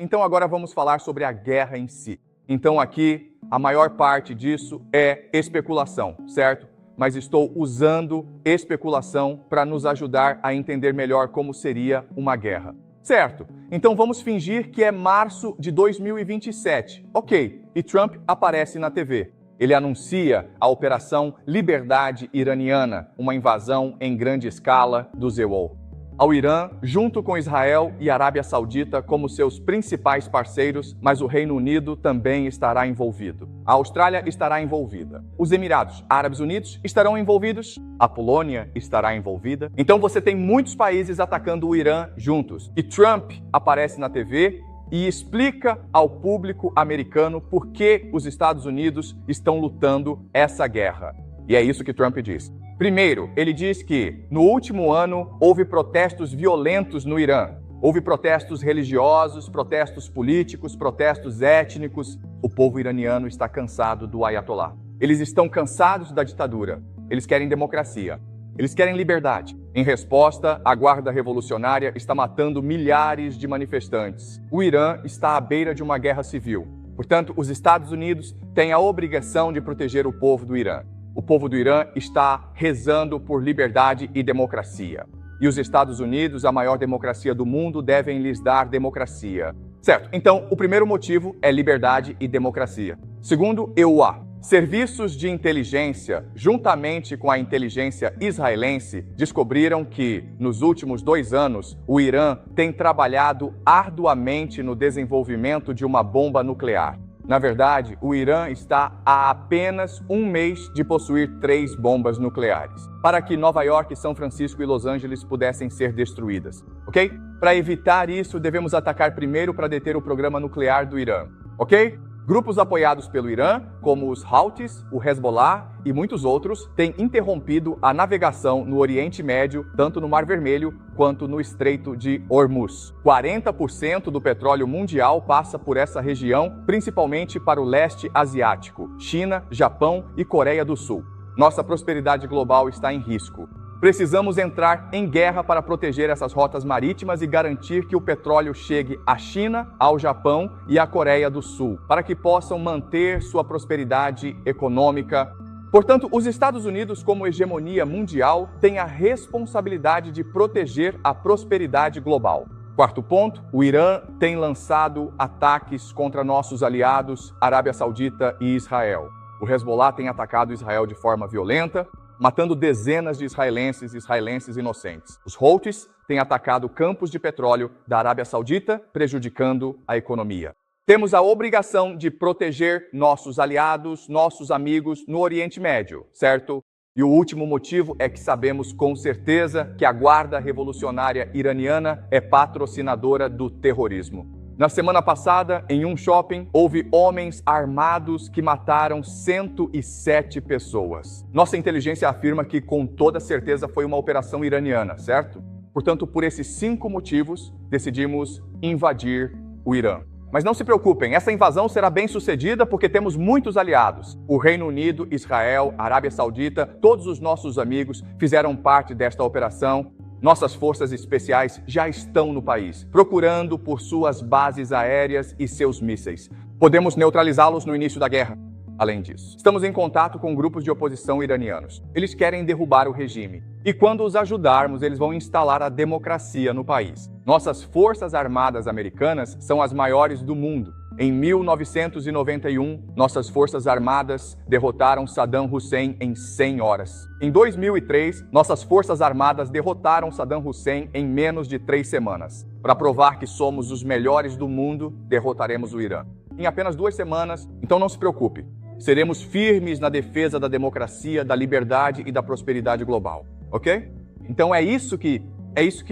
Então agora vamos falar sobre a guerra em si. Então aqui, a maior parte disso é especulação, certo? Mas estou usando especulação para nos ajudar a entender melhor como seria uma guerra. Certo, então vamos fingir que é março de 2027. Ok, e Trump aparece na TV. Ele anuncia a Operação Liberdade Iraniana, uma invasão em grande escala do ZEWOL. Ao Irã, junto com Israel e Arábia Saudita como seus principais parceiros, mas o Reino Unido também estará envolvido. A Austrália estará envolvida. Os Emirados Árabes Unidos estarão envolvidos. A Polônia estará envolvida. Então você tem muitos países atacando o Irã juntos. E Trump aparece na TV e explica ao público americano por que os Estados Unidos estão lutando essa guerra. E é isso que Trump diz. Primeiro, ele diz que no último ano houve protestos violentos no Irã. Houve protestos religiosos, protestos políticos, protestos étnicos. O povo iraniano está cansado do Ayatollah. Eles estão cansados da ditadura. Eles querem democracia. Eles querem liberdade. Em resposta, a Guarda Revolucionária está matando milhares de manifestantes. O Irã está à beira de uma guerra civil. Portanto, os Estados Unidos têm a obrigação de proteger o povo do Irã. O povo do Irã está rezando por liberdade e democracia. E os Estados Unidos, a maior democracia do mundo, devem lhes dar democracia. Certo, então o primeiro motivo é liberdade e democracia. Segundo, EUA. Serviços de inteligência, juntamente com a inteligência israelense, descobriram que, nos últimos 2 anos, o Irã tem trabalhado arduamente no desenvolvimento de uma bomba nuclear. Na verdade, o Irã está a apenas 1 mês de possuir 3 bombas nucleares, para que Nova York, São Francisco e Los Angeles pudessem ser destruídas, ok? Para evitar isso, devemos atacar primeiro para deter o programa nuclear do Irã, ok? Grupos apoiados pelo Irã, como os Houthis, o Hezbollah e muitos outros, têm interrompido a navegação no Oriente Médio, tanto no Mar Vermelho quanto no Estreito de Hormuz. 40% do petróleo mundial passa por essa região, principalmente para o leste asiático, China, Japão e Coreia do Sul. Nossa prosperidade global está em risco. Precisamos entrar em guerra para proteger essas rotas marítimas e garantir que o petróleo chegue à China, ao Japão e à Coreia do Sul, para que possam manter sua prosperidade econômica. Portanto, os Estados Unidos, como hegemonia mundial, têm a responsabilidade de proteger a prosperidade global. Quarto ponto, o Irã tem lançado ataques contra nossos aliados, Arábia Saudita e Israel. O Hezbollah tem atacado Israel de forma violenta, matando dezenas de israelenses inocentes. Os Houthis têm atacado campos de petróleo da Arábia Saudita, prejudicando a economia. Temos a obrigação de proteger nossos aliados, nossos amigos no Oriente Médio, certo? E o último motivo é que sabemos com certeza que a Guarda Revolucionária Iraniana é patrocinadora do terrorismo. Na semana passada, em um shopping, houve homens armados que mataram 107 pessoas. Nossa inteligência afirma que, com toda certeza, foi uma operação iraniana, certo? Portanto, por esses 5 motivos, decidimos invadir o Irã. Mas não se preocupem, essa invasão será bem sucedida porque temos muitos aliados. O Reino Unido, Israel, Arábia Saudita, todos os nossos amigos fizeram parte desta operação. Nossas forças especiais já estão no país, procurando por suas bases aéreas e seus mísseis. Podemos neutralizá-los no início da guerra. Além disso, estamos em contato com grupos de oposição iranianos. Eles querem derrubar o regime. E quando os ajudarmos, eles vão instalar a democracia no país. Nossas forças armadas americanas são as maiores do mundo. Em 1991, nossas forças armadas derrotaram Saddam Hussein em 100 horas. Em 2003, nossas forças armadas derrotaram Saddam Hussein em menos de 3 semanas. Para provar que somos os melhores do mundo, derrotaremos o Irã. Em apenas 2 semanas, então não se preocupe. Seremos firmes na defesa da democracia, da liberdade e da prosperidade global, ok? Então é isso que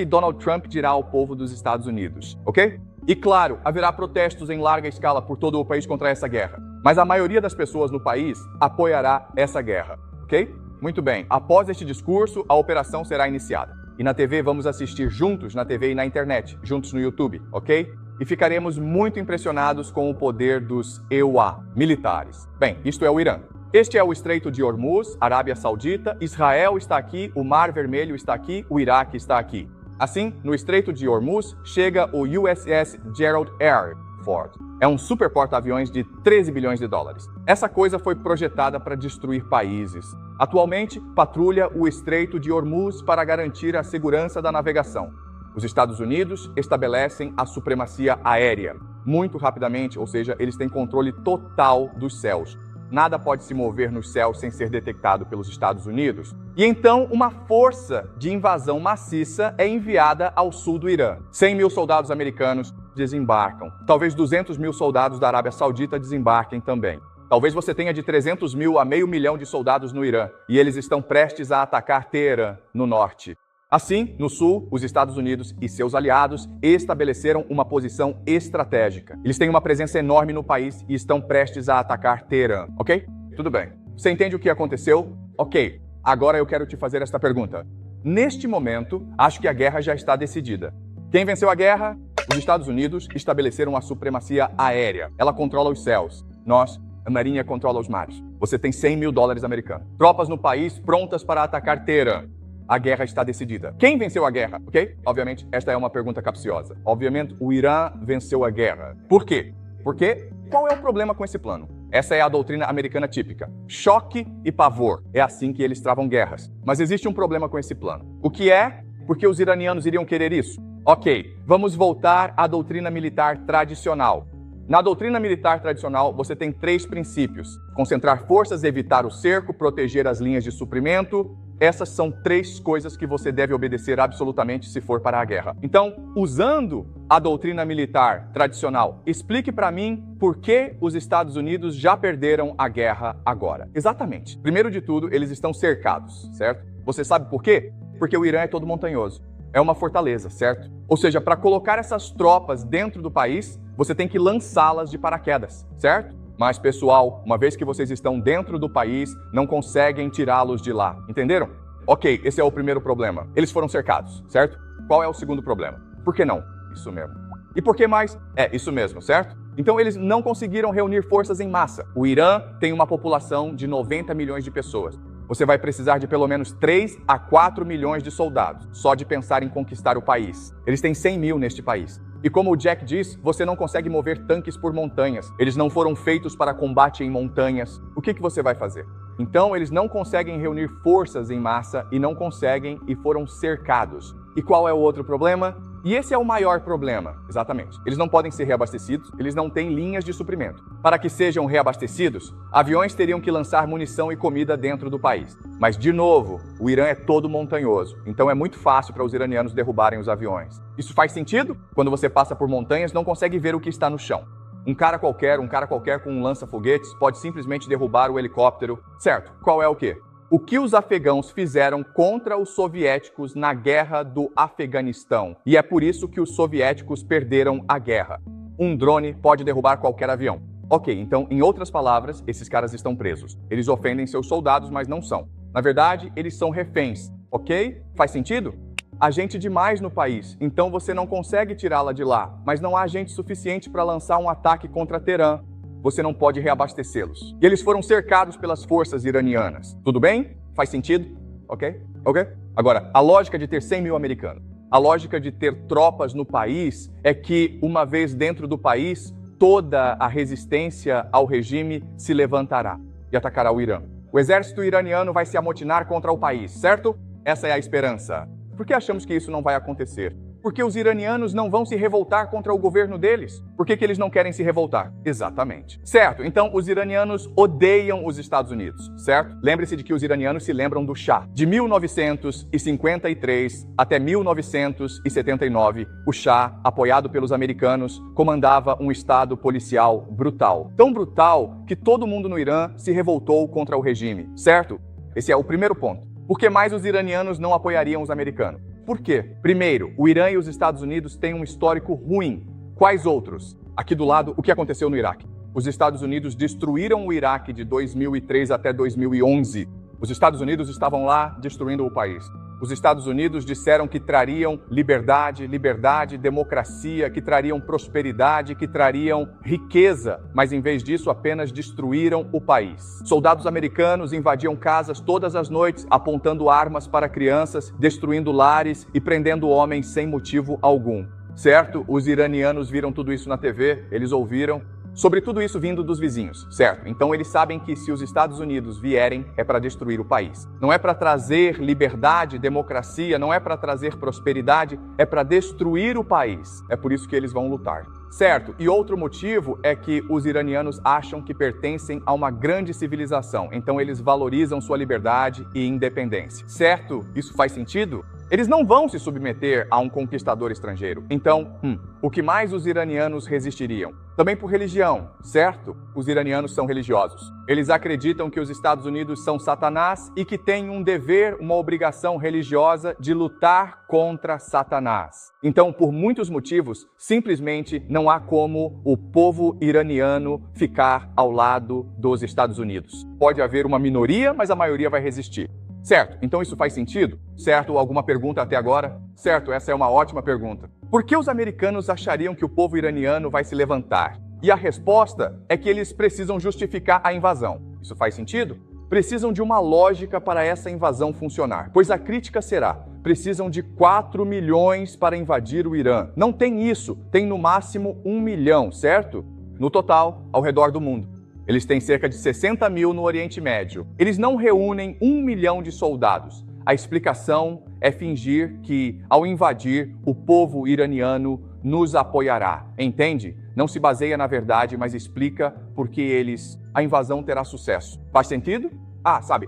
Donald Trump dirá ao povo dos Estados Unidos, ok? E claro, haverá protestos em larga escala por todo o país contra essa guerra. Mas a maioria das pessoas no país apoiará essa guerra, ok? Muito bem, após este discurso, a operação será iniciada. E na TV vamos assistir juntos, na TV e na internet, juntos no YouTube, ok? E ficaremos muito impressionados com o poder dos EUA, militares. Bem, isto é o Irã. Este é o Estreito de Hormuz, Arábia Saudita, Israel está aqui, o Mar Vermelho está aqui, o Iraque está aqui. Assim, no Estreito de Hormuz, chega o USS Gerald R. Ford. É um super porta-aviões de 13 bilhões de dólares. Essa coisa foi projetada para destruir países. Atualmente, patrulha o Estreito de Hormuz para garantir a segurança da navegação. Os Estados Unidos estabelecem a supremacia aérea muito rapidamente, ou seja, eles têm controle total dos céus. Nada pode se mover nos céus sem ser detectado pelos Estados Unidos. E então, uma força de invasão maciça é enviada ao sul do Irã. 100 mil soldados americanos desembarcam. Talvez 200 mil soldados da Arábia Saudita desembarquem também. Talvez você tenha de 300 mil a meio milhão de soldados no Irã, e eles estão prestes a atacar Teherã, no norte. Assim, no sul, os Estados Unidos e seus aliados estabeleceram uma posição estratégica. Eles têm uma presença enorme no país e estão prestes a atacar Teherã, ok? Tudo bem. Você entende o que aconteceu? Ok. Agora eu quero te fazer esta pergunta. Neste momento, acho que a guerra já está decidida. Quem venceu a guerra? Os Estados Unidos estabeleceram a supremacia aérea. Ela controla os céus. Nós, a Marinha, controla os mares. Você tem 100 mil dólares americanos. Tropas no país prontas para atacar Teherã. A guerra está decidida. Quem venceu a guerra? Ok? Obviamente, esta é uma pergunta capciosa. Obviamente, o Irã venceu a guerra. Por quê? Porque qual é o problema com esse plano? Essa é a doutrina americana típica. Choque e pavor. É assim que eles travam guerras. Mas existe um problema com esse plano. O que é? Porque os iranianos iriam querer isso. Ok, vamos voltar à doutrina militar tradicional. Na doutrina militar tradicional, você tem 3 princípios. Concentrar forças, evitar o cerco, proteger as linhas de suprimento. Essas são 3 coisas que você deve obedecer absolutamente se for para a guerra. Então, usando a doutrina militar tradicional, explique para mim por que os Estados Unidos já perderam a guerra agora. Exatamente. Primeiro de tudo, eles estão cercados, certo? Você sabe por quê? Porque o Irã é todo montanhoso. É uma fortaleza, certo? Ou seja, para colocar essas tropas dentro do país, você tem que lançá-las de paraquedas, certo? Mas, pessoal, uma vez que vocês estão dentro do país, não conseguem tirá-los de lá. Entenderam? Ok, esse é o primeiro problema. Eles foram cercados, certo? Qual é o segundo problema? Por que não? Isso mesmo. E por que mais? É, isso mesmo, certo? Então eles não conseguiram reunir forças em massa. O Irã tem uma população de 90 milhões de pessoas. Você vai precisar de pelo menos 3 a 4 milhões de soldados, só de pensar em conquistar o país. Eles têm 100 mil neste país. E como o Jack diz, você não consegue mover tanques por montanhas. Eles não foram feitos para combate em montanhas. O que você vai fazer? Então, eles não conseguem reunir forças em massa e não conseguem e foram cercados. E qual é o outro problema? E esse é o maior problema, exatamente. Eles não podem ser reabastecidos, eles não têm linhas de suprimento. Para que sejam reabastecidos, aviões teriam que lançar munição e comida dentro do país. Mas, de novo, o Irã é todo montanhoso, então é muito fácil para os iranianos derrubarem os aviões. Isso faz sentido? Quando você passa por montanhas, não consegue ver o que está no chão. Um cara qualquer com um lança-foguetes pode simplesmente derrubar o helicóptero. Certo, qual é o quê? O que os afegãos fizeram contra os soviéticos na guerra do Afeganistão. E é por isso que os soviéticos perderam a guerra. Um drone pode derrubar qualquer avião. Ok, então, em outras palavras, esses caras estão presos. Eles ofendem seus soldados, mas não são. Na verdade, eles são reféns. Ok? Faz sentido? Há gente demais no país, então você não consegue tirá-la de lá. Mas não há gente suficiente para lançar um ataque contra Teherã. Você não pode reabastecê-los. E eles foram cercados pelas forças iranianas. Tudo bem? Faz sentido? Ok? Ok? Agora, a lógica de ter 100 mil americanos, a lógica de ter tropas no país é que, uma vez dentro do país, toda a resistência ao regime se levantará e atacará o Irã. O exército iraniano vai se amotinar contra o país, certo? Essa é a esperança. Por que achamos que isso não vai acontecer? Porque os iranianos não vão se revoltar contra o governo deles. Por que eles não querem se revoltar? Exatamente. Certo, então os iranianos odeiam os Estados Unidos, certo? Lembre-se de que os iranianos se lembram do Shah. De 1953 até 1979, o Shah, apoiado pelos americanos, comandava um estado policial brutal. Tão brutal que todo mundo no Irã se revoltou contra o regime, certo? Esse é o primeiro ponto. Por que mais os iranianos não apoiariam os americanos? Por quê? Primeiro, o Irã e os Estados Unidos têm um histórico ruim. Quais outros? Aqui do lado, o que aconteceu no Iraque? Os Estados Unidos destruíram o Iraque de 2003 até 2011. Os Estados Unidos estavam lá destruindo o país. Os Estados Unidos disseram que trariam liberdade, democracia, que trariam prosperidade, que trariam riqueza, mas em vez disso apenas destruíram o país. Soldados americanos invadiam casas todas as noites, apontando armas para crianças, destruindo lares e prendendo homens sem motivo algum. Certo? Os iranianos viram tudo isso na TV, eles ouviram sobre tudo isso vindo dos vizinhos, certo? Então eles sabem que se os Estados Unidos vierem, é para destruir o país. Não é para trazer liberdade, democracia, não é para trazer prosperidade, é para destruir o país. É por isso que eles vão lutar. Certo, e outro motivo é que os iranianos acham que pertencem a uma grande civilização, então eles valorizam sua liberdade e independência. Certo? Isso faz sentido? Eles não vão se submeter a um conquistador estrangeiro. Então, o que mais os iranianos resistiriam? Também por religião, certo? Os iranianos são religiosos. Eles acreditam que os Estados Unidos são Satanás e que têm um dever, uma obrigação religiosa de lutar contra Satanás. Então, por muitos motivos, simplesmente não há como o povo iraniano ficar ao lado dos Estados Unidos. Pode haver uma minoria, mas a maioria vai resistir. Certo, então isso faz sentido? Certo, alguma pergunta até agora? Certo, essa é uma ótima pergunta. Por que os americanos achariam que o povo iraniano vai se levantar? E a resposta é que eles precisam justificar a invasão. Isso faz sentido? Precisam de uma lógica para essa invasão funcionar, pois a crítica será: precisam de 4 milhões para invadir o Irã. Não tem isso, tem no máximo 1 milhão, certo? No total, ao redor do mundo. Eles têm cerca de 60 mil no Oriente Médio. Eles não reúnem 1 milhão de soldados. A explicação é fingir que, ao invadir, o povo iraniano nos apoiará. Entende? Não se baseia na verdade, mas explica por que a invasão terá sucesso. Faz sentido?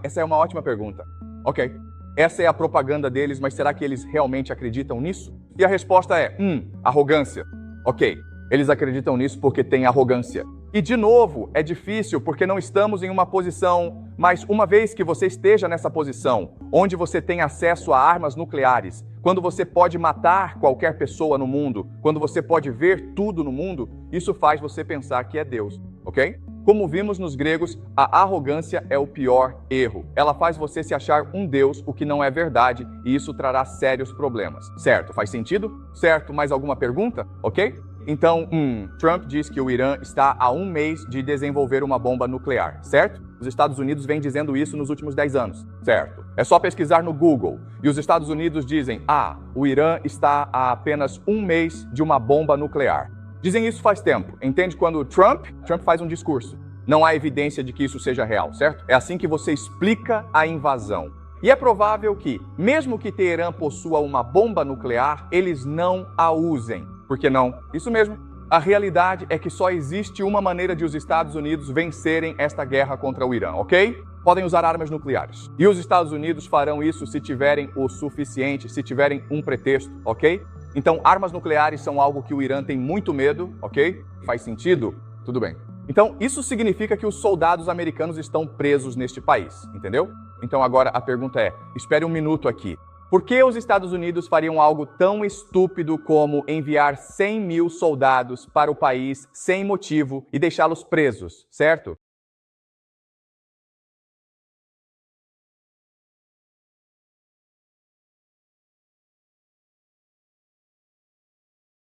Essa é uma ótima pergunta. Ok. Essa é a propaganda deles, mas será que eles realmente acreditam nisso? E a resposta é, arrogância. Ok. Eles acreditam nisso porque têm arrogância. E, de novo, é difícil porque não estamos em uma posição, mas uma vez que você esteja nessa posição, onde você tem acesso a armas nucleares, quando você pode matar qualquer pessoa no mundo, quando você pode ver tudo no mundo, isso faz você pensar que é Deus, ok? Como vimos nos gregos, a arrogância é o pior erro. Ela faz você se achar um Deus, o que não é verdade, e isso trará sérios problemas. Certo? Faz sentido? Certo? Mais alguma pergunta? Ok? Então, Trump diz que o Irã está a 1 mês de desenvolver uma bomba nuclear, certo? Os Estados Unidos vêm dizendo isso nos últimos 10 anos, certo? É só pesquisar no Google. E os Estados Unidos dizem, o Irã está a apenas 1 mês de uma bomba nuclear. Dizem isso faz tempo. Entende quando Trump faz um discurso? Não há evidência de que isso seja real, certo? É assim que você explica a invasão. E é provável que, mesmo que Teherã possua uma bomba nuclear, eles não a usem. Por que não? Isso mesmo. A realidade é que só existe uma maneira de os Estados Unidos vencerem esta guerra contra o Irã, ok? Podem usar armas nucleares. E os Estados Unidos farão isso se tiverem o suficiente, se tiverem um pretexto, ok? Então, armas nucleares são algo que o Irã tem muito medo, ok? Faz sentido? Tudo bem. Então, isso significa que os soldados americanos estão presos neste país, entendeu? Então, agora a pergunta é, espere um minuto aqui. Por que os Estados Unidos fariam algo tão estúpido como enviar 100 mil soldados para o país sem motivo e deixá-los presos, certo?